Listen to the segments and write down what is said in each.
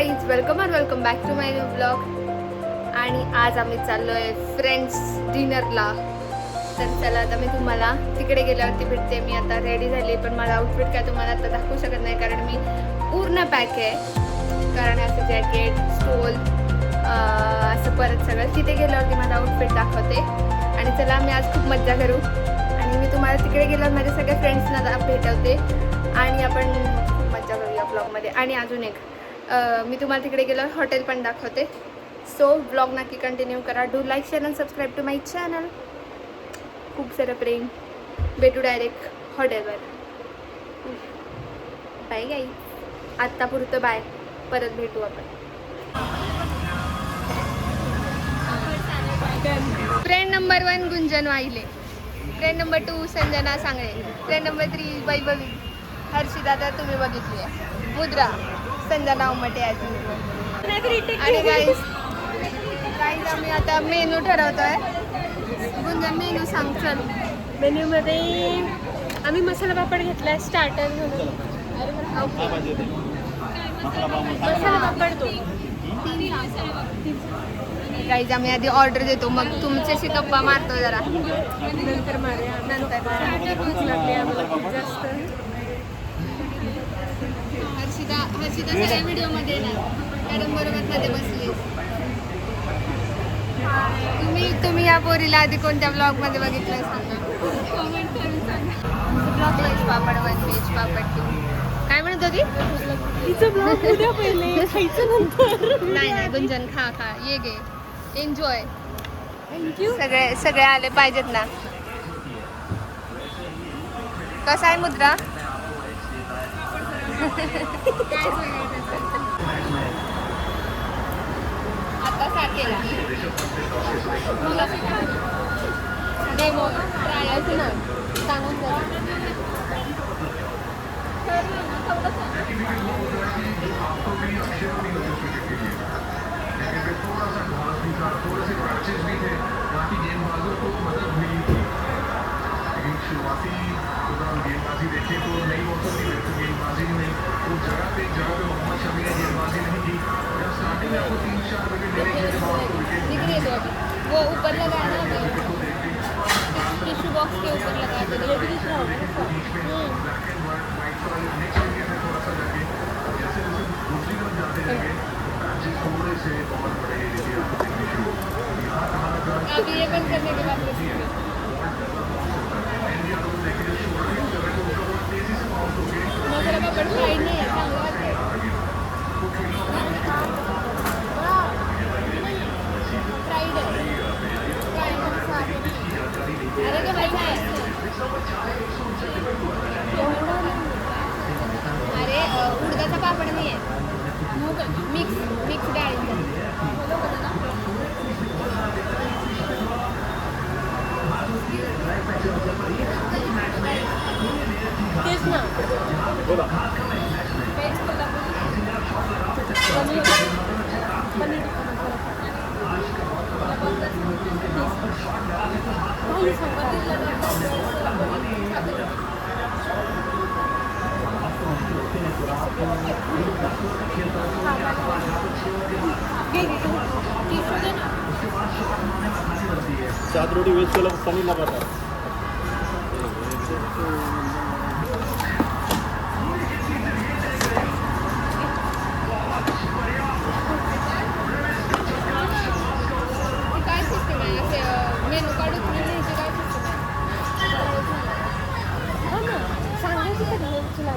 Guys, welcome back to my new blog. आणि आज आम्ही चाललो आहे फ्रेंड्स डिनरला. तर चला, आता मी तुम्हाला तिकडे गेल्यावरती भेटते. मी आता रेडी झाली, पण माझा आउटफिट काय तुम्हाला आता दाखवू शकत नाही, कारण मी पूर्ण पॅक आहे. कारण असं जॅकेट, स्टोल, असं परत सगळं तिथे गेल्यावरती माझा आउटफिट दाखवते. आणि चला, आम्ही आज खूप मज्जा करू आणि मी तुम्हाला तिकडे गेल्यावर माझ्या सगळ्या फ्रेंड्सना भेटवते आणि आपण खूप मज्जा करूया ब्लॉगमध्ये. आणि अजून एक मी तुम्हाला तिकडे गेल्यावर हॉटेल पण दाखवते. सो ब्लॉग नक्की कंटिन्यू करा. Do like, share and subscribe to my channel. खूप सारं प्रेम. भेटू डायरेक्ट हॉटेलवर. बाय गाई, आत्तापुरतं बाय. परत भेटू आपण. फ्रेंड नंबर 1 गुंजन वाहिले, friend number 2 Sanjana Sangle, friend number 3 Vaibhavi, Harshita तर तुम्ही बघितली आहे, मुद्रा, संजना उमटे आहे. आणि गाईज आम्ही आता मेनू ठरवतोय. गुंजन मेनू सांग. चल, मेन्यूमध्ये आम्ही मसाला पापड घेतला स्टार्टर म्हणून. ओके. मसाला पापड तो गाईज आम्ही आधी ऑर्डर देतो, मग तुमच्याशी गप्पा मारतो जरा. नंतर मारूया. नंतर भूक लागली आम्हाला खूप जास्त. हर्षिता सगळ्या व्हिडिओमध्ये येणार, मॅडम बरोबर मध्ये बसली. तुम्ही या पोरीला आधी कोणत्या ब्लॉगमध्ये बघितलं सांगा, कमेंट करून सांगा. व्हेज पापड 1, व्हेज पापड 2. काय म्हणत होती? तिचं ब्लॉग उद्या पहिले खायचं नंतर. नाही गुंजन, खा ये गे, एन्जॉय. थँक्यू. सगळे आले पाहिजेत ना. कसं आहे मुद्रा? आता स्टार्ट केला. डेमो ट्रायल्स ना सांगून जा. शुरुआती गेंदबाजी देखें तो नई मौसम की गेंदबाजी में वो जगह पे मोहम्मद शमी ने गेंदबाजी नहीं की. जब स्टार्टिंग में आपको 3-4 विकेट लेने के बाद वो ऊपर लगा है ना, टिश्यू बॉक्स के ऊपर लगा है. अभी ये बंद करने के बाद मसाला पापड फ्राईड नाही आहे, चांगला वाटतं. फ्राईड आहे. अरे का बाई नाही. अरे उडदाचा पापड नाही आहे, मिक्स डाळीचा. तेच ना. सात रोटी वेज के लोग पनीर लगाता है. काय सिस्टम आहे? असे मेनू काढून तुम्ही लिहायची काय सिस्टम आहे? हो ना, सांगायची कधी तुला.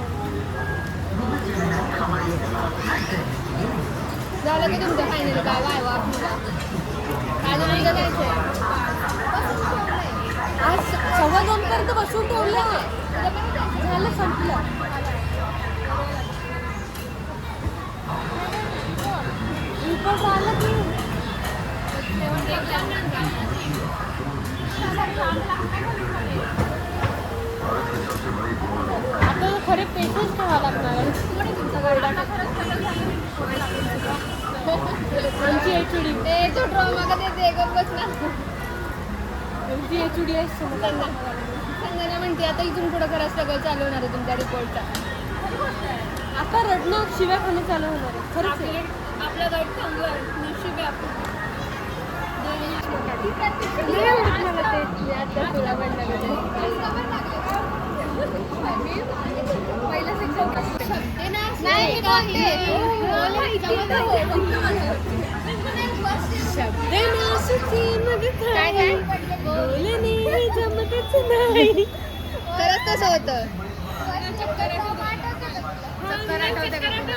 झालं की तुमचं फायनल काय वायवा आपल्याला अजून उद्या जायचं आहे. आज 2:15 पर्यंत बसून ठेवलं. झालं, संपलं. रिपोर्ट आलं की आपल्याला खरे पेशन्स ठेवावं लागणार आहे. आमची एचडी तो ड्रामा का देते गप बसला. आमची एचडी आहे संजना म्हणते आता इथून पुढं खरंच सगळं चालू होणार आहे तुमच्या रिपोर्टचा. आता रडणं शिव्या खाणे चालू होणार आहे खरंच आहे. आपलं गाईड थांबवर नशीब आहे आपलं. नाही आवडत मला ते. मी आता तुला म्हणलं का ते. नाही शब्द नासूची मग काय बोलणे जमतच नाही. खरंच तसं होतं. चक्कर आठवतं का तुला?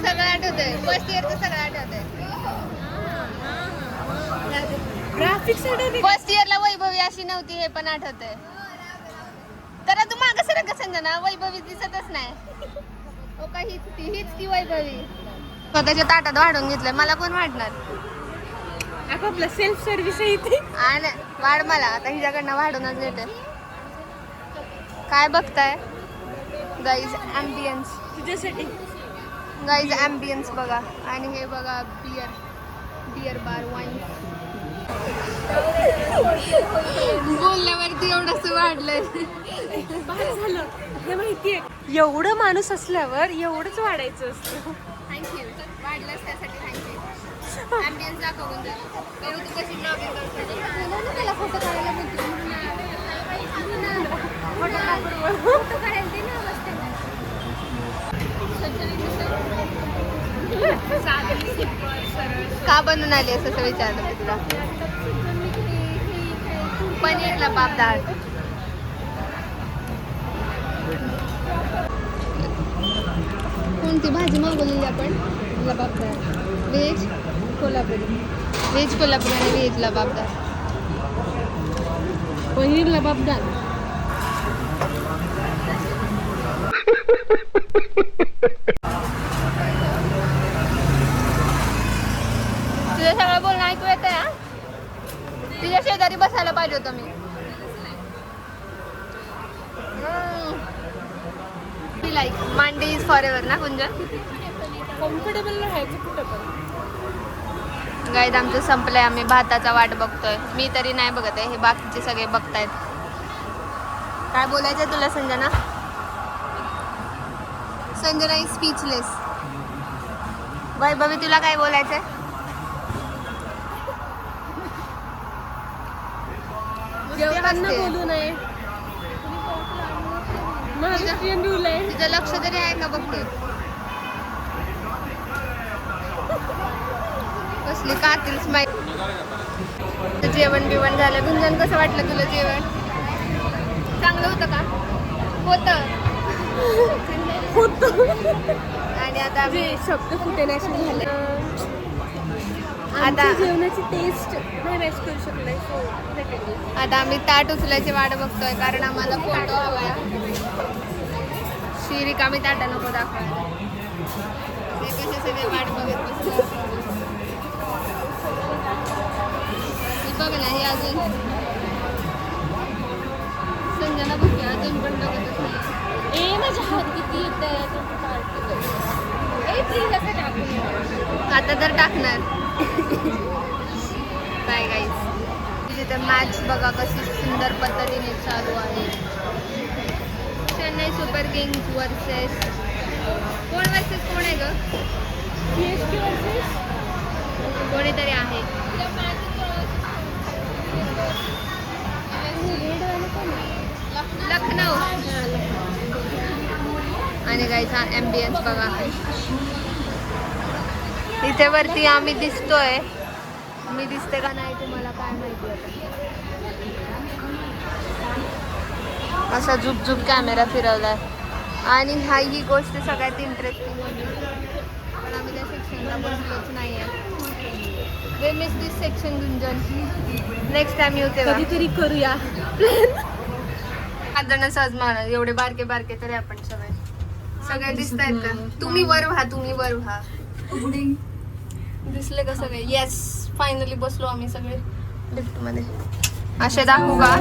सगळं आठवतंय. फर्स्ट इयरचं सगळं आठवतंय. ग्राफिक्स फर्स्ट इयरला वैभवी अशी नव्हती हे पण आठवतंय. तर तू मागं सरक का संजना, वैभवी दिसतच नाही. हो का, हीच ती वैभवी. स्वतःच्या ताटात वाढून घेतलंय. मला कोण वाढणार? आपापला सेल्फ सर्व्हिस आहे इथे. आणि वाढ मला आता हिच्याकडनं वाढूनच घेते. काय बघताय गाईज? ॲम्बियन्स तुझ्यासाठी. गाईज ॲम्बियन्स बघा. आणि हे बघा बियर बार वाईन. बोलल्यावरती एवढंच वाढलंय. बाहेर झालं हे माहितीये. एवढं माणूस असल्यावर एवढंच वाढायचं असतं. थँक्यू. वाढलंच त्यासाठी थँक्यू. ॲम्बियन्स दाखवून दे. तू कशी ब्लॉगिंग करते? त्याला फोटो काढायला बोलतो. फोटो काढायला दे ना. का बनून आली असं विचारलं मी तुला. पनीरला पापडाळ. कोणती भाजी मागवलेली आपण? लबाबदार. व्हेज कोल्हापुरी. व्हेज कोल्हापुरी आणि व्हेज लबाबदार. पनीर लबाबदार. तुझं सगळं बोलणं ऐकू येत आहे. तुझ्या शेजारी बसायला पाहिजे होतं मी. लाईक मांडी इज फॉर एव्हर ना गुंजन. कम्फर्टेबल राहायचं कुठं पण. गाईज आमचं संपलंय. आम्ही भाताचा वाट बघतोय. मी तरी नाही बघत आहे, हे बाकीचे सगळे बघतायत. काय बोलायचंय तुला संजना? Sanjana is speechless. वैभवी तुला काय बोलायचंय? जेवताना बोलू नये. महाराष्ट्रीयन रूल आहे. तिचं लक्ष तरी आहे का बघते. कसली कातील स्माईल. जेवण बिवण झालं. गुंजन कसं वाटलं तुला जेवण? चांगलं होतं का? होतं. आणि आता आम्ही शब्द फुटेनाशी झाले. आता जेवणाची टेस्ट नाही मॅच करू शकलाय. आता आम्ही ताट उचलायची वाट बघतोय कारण आम्हाला फोटो हवाय. शिरिक आम्ही ताटा नको दाखवायला. ते कसे सगळे वाट बघत बसले. बघ ना हे अजून संजना बघूया अजून पण बघतच नाही. माझ्या हात किती येत आता तर टाकणार. काय गाईस तिथे तर मॅच बघा कशी सुंदर पद्धतीने चालू आहे. चेन्नई सुपर किंग्स वर्सेस कोण आहे ग? कोणीतरी आहे. लखनौ. आणि गाईचा ॲम्बियन्स बघा. इथे वरती आम्ही दिसतोय. मी दिसते का नाही तुम्हाला काय माहिती आता. असा झुप झुप कॅमेरा फिरवलाय. आणि ही गोष्ट सगळ्यात इंटरेस्टिंग होती. पण आम्ही त्या सेक्शनला बसलोच नाही आहे. वे मिस दिस सेक्शन गुंजन. नेक्स्ट टाइम येऊ तेव्हा कधीतरी करूया. 5 जण सहज म्हणा. एवढे बारके बारके तरी आपण सगळे दिसत आहेत का? तुम्ही वर व्हा. दिसले का सगळे? येस फायनली बसलो आम्ही सगळे लिफ्ट मध्ये. असे दाखवू का?